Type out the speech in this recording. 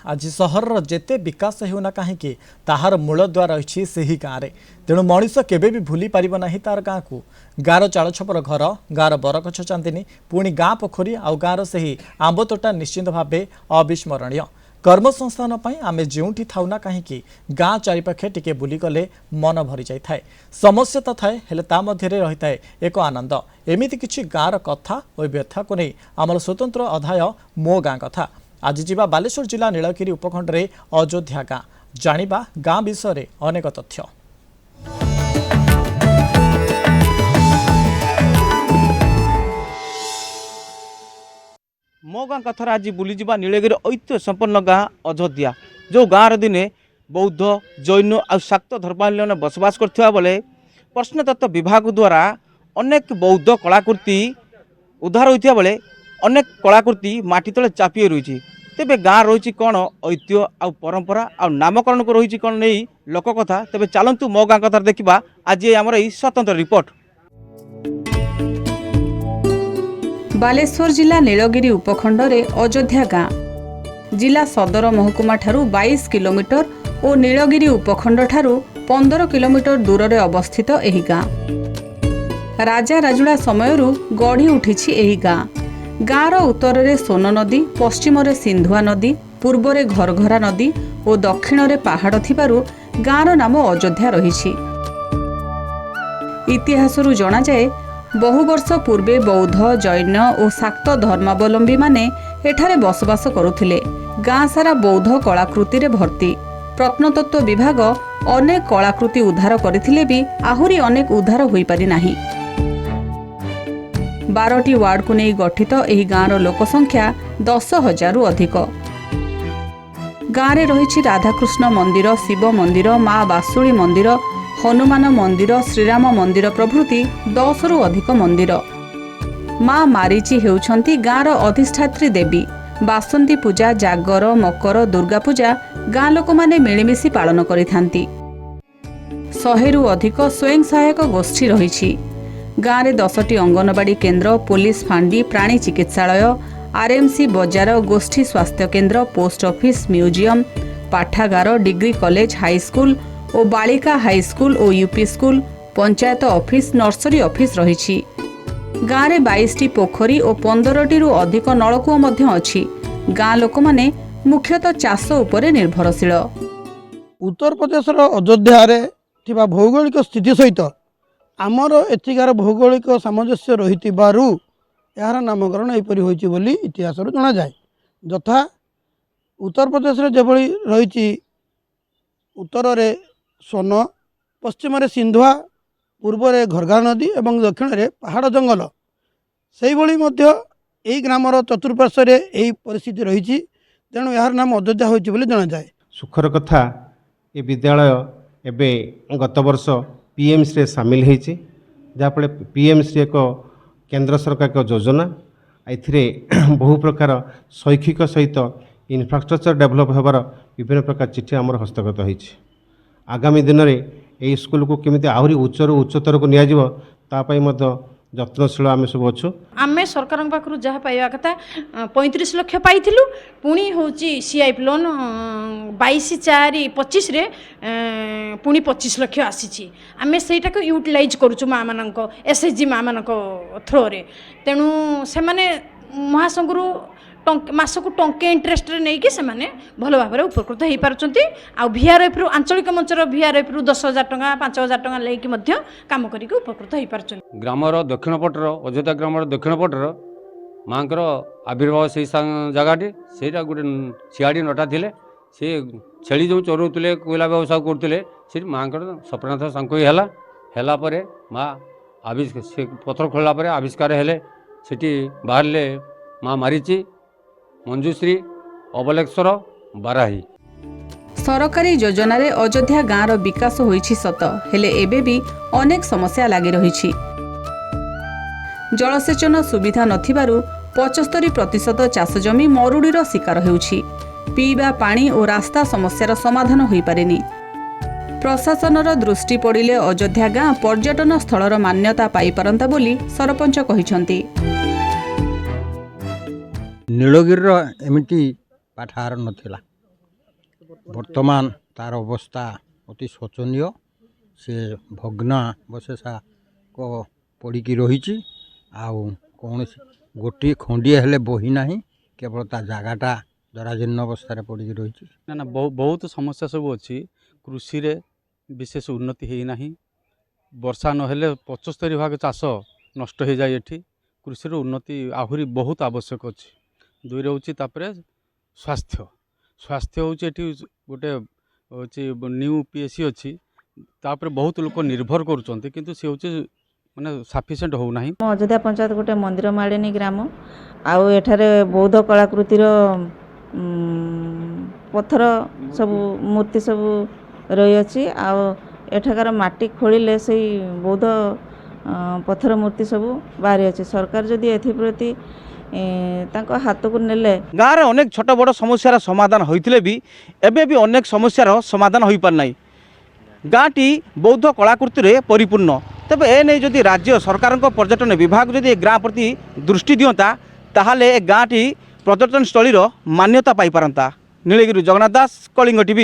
आज सहर जेते विकास होना कहीं ताहार मूल द्वार रही से ही गाँव में तेणु मनीष केवे भी भूली पारिब नहीं तार गाँ को गाँव चाल छपर घर गाँव बरगछ चांदिनी पुणी गाँ पोखरी आउ गाँव से ही आंब तोटा निश्चिंत भाव अविस्मरणीय कर्मसंस्थान आम जो थाउना कहीं गाँ चारिपाखे टिके बुली गले मन भरी जाए समस्या तो थाए हेले ता मध्य रही थाए एक आनंद एमती किछि गाँव कथा और व्यथा को नहीं आमर स्वतंत्र अध्याय मो गाँ कथा आज जीवा बालेश्वर जिला नीलगिरी उपखंड रे अयोध्या गाँ जानिबा गाँ विषय अनेक तथ्य। मो गाँ कथार आज बुलीजा नीलगिरी ऐतिह्य संपन्न गाँ अयोध्या जो गाँव दिने बौद्ध जैन और शाक्त धर्मावलम्बी मैंने बसवास करथिबा बेले प्रश्नतत्व विभाग द्वारा अनेक बौद्ध कलाकृति उद्धार होता बेले अनेक कलाकृति माटी तले चापी रही तेबे गाँ रही कौन ऐतिह्य आ परंपरा आ नामकरण को रही कौन नहीं लोककथा तेबे चलतु मो गाँ कथार देखा आज आमर यही स्वतंत्र रिपोर्ट। बालेश्वर जिला नीलगिरी उपखंड रे अयोध्या गाँ जिला सदर महकुमा ठारू 22 किलोमीटर और नीलगिरी उपखंड ठारू 15 किलोमीटर दूर रे अवस्थित एही गाँ राजा राजुड़ा समयरू गढ़ी उठिछि एही गाँ। गाँर उत्तर रे सोन नदी पश्चिम रे सिंधुआ नदी पूर्व रे घरघरा नदी और दक्षिण रे पहाड़ थिबारु गाँर नाम अयोध्या रहिछि। इतिहासरू जणा जाए बहु वर्ष पूर्वे बौद्ध जैन और शाक्त धर्मावलम्बी माने एठारे बसवास करुथिले। गाँ सारा बौद्ध कलाकृति रे भर्ती। प्रत्नतत्व विभाग अनेक कलाकृति उद्धार करथिले भी आहुरी अनेक उद्धार होई पारि नाही। 12टी वार्ड को नहीं गठित एही गाँर लोकसंख्या 10,000 अधिक। गाँव में रही राधाकृष्ण मंदिर शिव मंदिर माँ बासुली मंदिर हनुमान मंदिर श्रीराम मंदिर प्रभृति 10 रु अधिक मंदिर। माँ मारीची हेउछंती गाँर अधिष्ठात्री देवी। बासंती पूजा जागर मकर दुर्गा पूजा गाँ लोक माने मिलिमिशि पालन करिथांती। 100 रु अधिक स्वयं सहायक गोष्ठी रही। गाँव में 10टी अंगनवाड़ी केन्द्र पुलिस फांडी प्राणी चिकित्सालय आरएमसी बजार गोष्ठी स्वास्थ्य केन्द्र पोस्ट ऑफिस म्यूजियम पाठागार डिग्री कॉलेज हाईस्कूल और बालिका हाईस्कूल और UP school panchayat office nursery office रही। गाँव में 22टी पोखरी और 15टी रु अधिक नलकूप मध्य अछि। गाँ लोक माने मुख्यतः चाष उपरे निर्भरशील। उत्तर प्रदेश अयोध्या रे थिबा भौगोलिक स्थिति सहित आमर एथिकार भौगोलिक सामंजस्य रही यार नामकरण एपरी होइछि बोली इतिहास जना जाए। यथा उत्तर प्रदेश रे जेभली रही उत्तर रे सोन पश्चिम रे सिंधुआ पूर्व रे घरघा नदी एवं दक्षिण रे पहाड़ जंगल से भली मध्य एही ग्रामर चतुर्पार्श्व रे एही परिस्थिति रही तेणु यार नाम अयोध्या होइछि बोली जना जाए। सुखर कथा ये विद्यालय एबे गत वर्ष पीएमसी रे सामिल होइछि जहाँफल पीएमसी एक केंद्र सरकार का योजना एथिरे बहु प्रकार शैक्षिक सहित इन्फ्रास्ट्रक्चर डेभलप होबार विभिन्न प्रकार चिठी आमर हस्तगत होइछि। आगामी दिन में यही स्कूल को केमिति आहुरी उच्चरू उच्चतर को निया जिवो ता पई मध्य यत्नशील आम सब अच्छु। आम सरकार पाखु जहाँ पाइबा कथा 35 लाख पाइलु पुणी हूँ सीआईपी लोन 22/4/25 रे पुणी 25 लाख आसी आम से यूटिलाइज करुचु माँ मान एसएचजी माँ मान थ्रो रे तेणु से महासंघ मासक टंके इंटरेस्ट नहीं कि सेमाने भल भाव में उपकृत हो पार्टी आ VRF रु आंचलिक मंचर VRF रु 10,000 टंका 5,000 टंका लेकिन काम करके उपकृत हो पार्टी। ग्रामर दक्षिण पटर अयोध्या ग्रामर दक्षिण पटर माँ आविर्भाव से जगह से गोटे सियाड़ी नटा थे सी छेली जो चरौले कोयला व्यवसाय करते माँ स्वप्नाथ सांकोई है माँ पथर खोलला आविष्कार हेले सेठी बाहर माँ मारीची मंजुश्री अबलेश्वर बाराही। सरकारी योजना रे अयोध्या गाँव रो विकास होईछि सत हेले एबे भी अनेक समस्या लागि रहिछि। जलसेचन सुविधा नथिबारु 75% चाष जमी मरुडीर शिकार हेउछि। पीवा पानी और रास्ता समस्यार समाधान होई पारेनी। प्रशासनर दृष्टि पड़िले अयोध्या गाँ पर्यटन स्थलर मान्यता पाई पारंता बोली सरपंच कहिसंती। ନୀଳଗିରିର ଏମିତି ପାଠାଗାର ନଥିଲା। ବର୍ତ୍ତମାନ ତାର ଅବସ୍ଥା ଅତି ଶୋଚନୀୟ। ସେ ଭଗ୍ନାବଶେଷାକ ପଡ଼ିକି ରହିଛି। ଆଉ କୌଣସି ଗୋଟିଏ ଖଣ୍ଡିଏ ହେଲେ ବହି ନାହିଁ, କେବଳ ତା ଜାଗାଟା ଜରାଜୀର୍ଣ୍ଣ ଅବସ୍ଥାରେ ପଡ଼ିକି ରହିଛି। ନା ବହୁତ ସମସ୍ୟା ସବୁ ଅଛି। କୃଷିରେ ବିଶେଷ ଉନ୍ନତି ହେଇନାହିଁ। ବର୍ଷା ନହେଲେ 75% ଚାଷ ନଷ୍ଟ ହେଇଯାଏ ଏଠି। କୃଷିର ଉନ୍ନତି ଆହୁରି ବହୁତ ଆବଶ୍ୟକ ଅଛି। ଦୁଇରେ ହେଉଛି ତାପରେ ସ୍ୱାସ୍ଥ୍ୟ ହେଉଛି ଏଠି ଗୋଟେ ହେଉଛି ନ୍ୟୁ PSC ଅଛି, ତାପରେ ବହୁତ ଲୋକ ନିର୍ଭର କରୁଛନ୍ତି, କିନ୍ତୁ ସେ ହେଉଛି ମାନେ ସଫିସିଏଣ୍ଟ ହେଉନାହିଁ। ଅଯୋଧ୍ୟା ପଞ୍ଚାୟତ ଗୋଟେ ମନ୍ଦିର ମାଳିନୀ ଗ୍ରାମ। ଆଉ ଏଠାରେ ବୌଦ୍ଧ କଳାକୃତିର ପଥର ସବୁ ମୂର୍ତ୍ତି ସବୁ ରହିଅଛି। ଆଉ ଏଠାକାର ମାଟି ଖୋଳିଲେ ସେଇ ବୌଦ୍ଧ ପଥର ମୂର୍ତ୍ତି ସବୁ ବାହାରିଅଛି। ସରକାର ଯଦି ଏଥିପ୍ରତି ତାଙ୍କ ହାତକୁ ନେଲେ। ଗାଁରେ ଅନେକ ଛୋଟ ବଡ଼ ସମସ୍ୟାର ସମାଧାନ ହୋଇଥିଲେ ବି ଏବେ ବି ଅନେକ ସମସ୍ୟାର ସମାଧାନ ହୋଇପାରିନାହିଁ। ଗାଁଟି ବୌଦ୍ଧ କଳାକୃତିରେ ପରିପୂର୍ଣ୍ଣ। ତେବେ ଏ ନେଇ ଯଦି ରାଜ୍ୟ ସରକାରଙ୍କ ପର୍ଯ୍ୟଟନ ବିଭାଗ ଯଦି ଏ ଗାଁ ପ୍ରତି ଦୃଷ୍ଟି ଦିଅନ୍ତା, ତାହେଲେ ଏ ଗାଁଟି ପର୍ଯ୍ୟଟନସ୍ଥଳୀର ମାନ୍ୟତା ପାଇପାରନ୍ତା। ନୀଳଗିରି ଜଗନ୍ନାଥ ଦାସ, କଳିଙ୍ଗ TV।